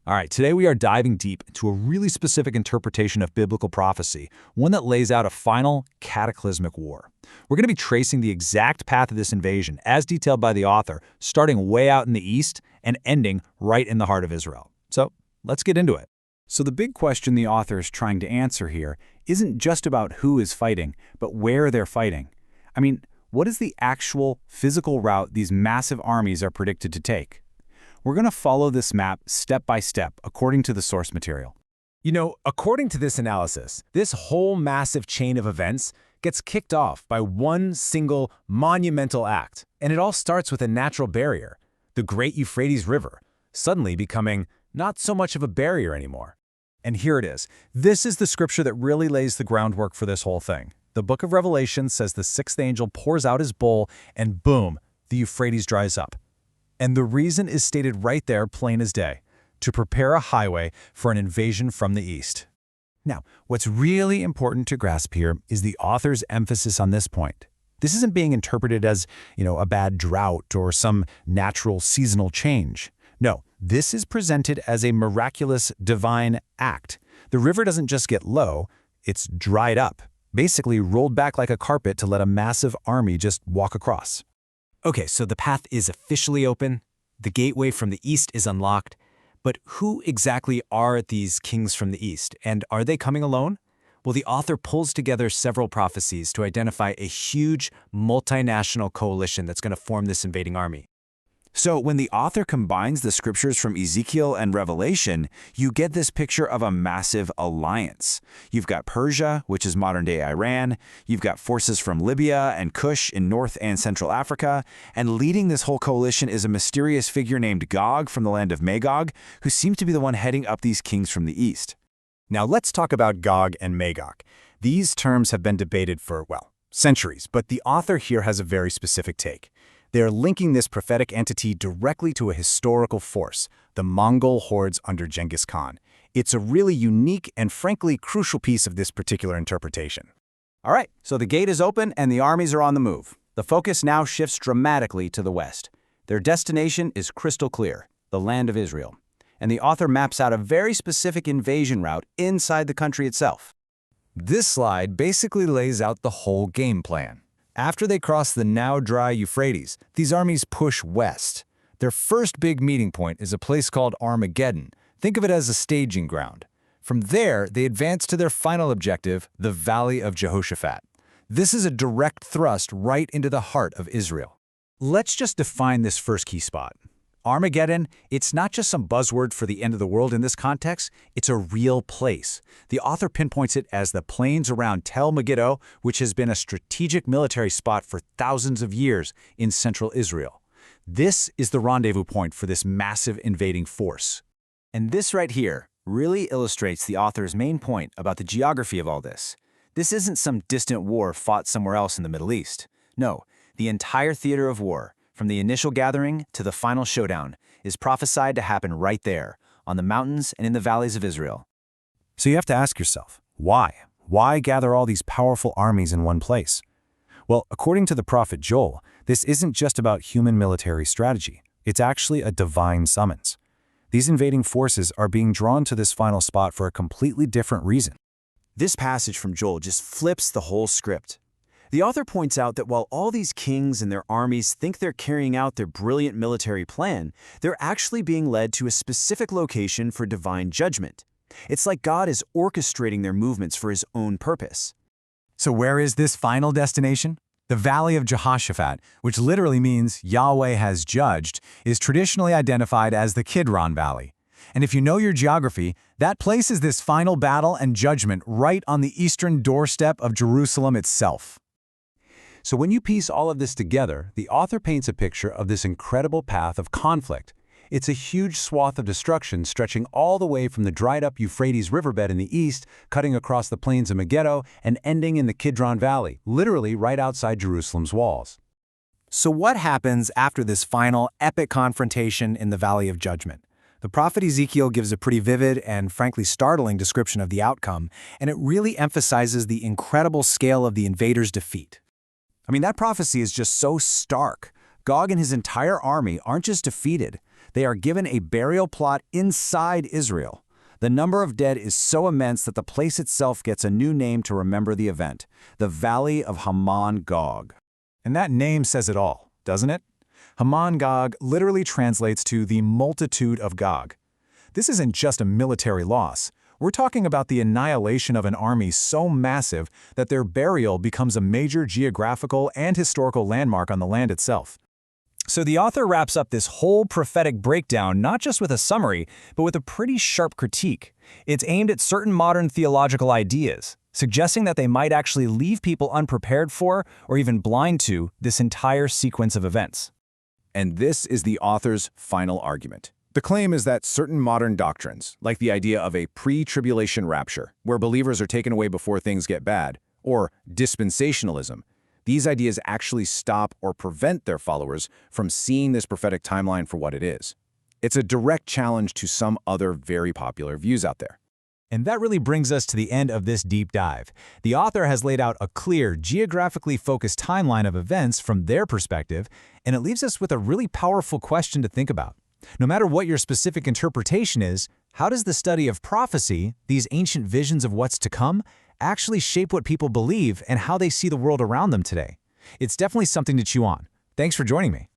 All right, today we are diving deep into a really specific interpretation of biblical prophecy, one that lays out a final, cataclysmic war. We're going to be tracing the exact path of this invasion, as detailed by the author, starting way out in the east and ending right in the heart of Israel. So, let's get into it. So the big question the author is trying to answer here isn't just about who is fighting, but where they're fighting. I mean, what is the actual physical route these massive armies are predicted to take? We're going to follow this map step by step according to the source material. According to this analysis, this whole massive chain of events gets kicked off by one single monumental act. And it all starts with a natural barrier, the great Euphrates River, suddenly becoming not so much of a barrier anymore. And here it is. This is the scripture that really lays the groundwork for this whole thing. The book of Revelation says the sixth angel pours out his bowl, and boom, the Euphrates dries up. And the reason is stated right there, plain as day, to prepare a highway for an invasion from the east. Now, what's really important to grasp here is the author's emphasis on this point. This isn't being interpreted as, a bad drought or some natural seasonal change. No, this is presented as a miraculous divine act. The river doesn't just get low, it's dried up, basically rolled back like a carpet to let a massive army just walk across. Okay, so the path is officially open, the gateway from the east is unlocked, but who exactly are these kings from the east, and are they coming alone? Well, the author pulls together several prophecies to identify a huge multinational coalition that's going to form this invading army. So when the author combines the scriptures from Ezekiel and Revelation, you get this picture of a massive alliance. You've got Persia, which is modern-day Iran. You've got forces from Libya and Kush in North and Central Africa. And leading this whole coalition is a mysterious figure named Gog from the land of Magog, who seems to be the one heading up these kings from the east. Now let's talk about Gog and Magog. These terms have been debated for, centuries, but the author here has a very specific take. They are linking this prophetic entity directly to a historical force, the Mongol hordes under Genghis Khan. It's a really unique and frankly crucial piece of this particular interpretation. All right, so the gate is open and the armies are on the move. The focus now shifts dramatically to the west. Their destination is crystal clear, the land of Israel. And the author maps out a very specific invasion route inside the country itself. This slide basically lays out the whole game plan. After they cross the now dry Euphrates, these armies push west. Their first big meeting point is a place called Armageddon. Think of it as a staging ground. From there, they advance to their final objective, the Valley of Jehoshaphat. This is a direct thrust right into the heart of Israel. Let's just define this first key spot. Armageddon, it's not just some buzzword for the end of the world in this context, it's a real place. The author pinpoints it as the plains around Megiddo, which has been a strategic military spot for thousands of years in central Israel. This is the rendezvous point for this massive invading force. And this right here really illustrates the author's main point about the geography of all this. This isn't some distant war fought somewhere else in the Middle East. No, the entire theater of war, from the initial gathering to the final showdown, is prophesied to happen right there, on the mountains and in the valleys of Israel. So you have to ask yourself, why? Why gather all these powerful armies in one place? Well, according to the prophet Joel, this isn't just about human military strategy. It's actually a divine summons. These invading forces are being drawn to this final spot for a completely different reason. This passage from Joel just flips the whole script. The author points out that while all these kings and their armies think they're carrying out their brilliant military plan, they're actually being led to a specific location for divine judgment. It's like God is orchestrating their movements for his own purpose. So where is this final destination? The Valley of Jehoshaphat, which literally means Yahweh has judged, is traditionally identified as the Kidron Valley. And if you know your geography, that places this final battle and judgment right on the eastern doorstep of Jerusalem itself. So when you piece all of this together, the author paints a picture of this incredible path of conflict. It's a huge swath of destruction stretching all the way from the dried-up Euphrates riverbed in the east, cutting across the plains of Megiddo, and ending in the Kidron Valley, literally right outside Jerusalem's walls. So what happens after this final, epic confrontation in the Valley of Judgment? The prophet Ezekiel gives a pretty vivid and frankly startling description of the outcome, and it really emphasizes the incredible scale of the invaders' defeat. I mean, that prophecy is just so stark. Gog and his entire army aren't just defeated. They are given a burial plot inside Israel. The number of dead is so immense that the place itself gets a new name to remember the event, the Valley of Gog. And that name says it all, doesn't it? Gog literally translates to the multitude of Gog. This isn't just a military loss. We're talking about the annihilation of an army so massive that their burial becomes a major geographical and historical landmark on the land itself. So the author wraps up this whole prophetic breakdown not just with a summary, but with a pretty sharp critique. It's aimed at certain modern theological ideas, suggesting that they might actually leave people unprepared for, or even blind to, this entire sequence of events. And this is the author's final argument. The claim is that certain modern doctrines, like the idea of a pre-tribulation rapture, where believers are taken away before things get bad, or dispensationalism, these ideas actually stop or prevent their followers from seeing this prophetic timeline for what it is. It's a direct challenge to some other very popular views out there. And that really brings us to the end of this deep dive. The author has laid out a clear, geographically focused timeline of events from their perspective, and it leaves us with a really powerful question to think about. No matter what your specific interpretation is, how does the study of prophecy, these ancient visions of what's to come, actually shape what people believe and how they see the world around them today? It's definitely something to chew on. Thanks for joining me.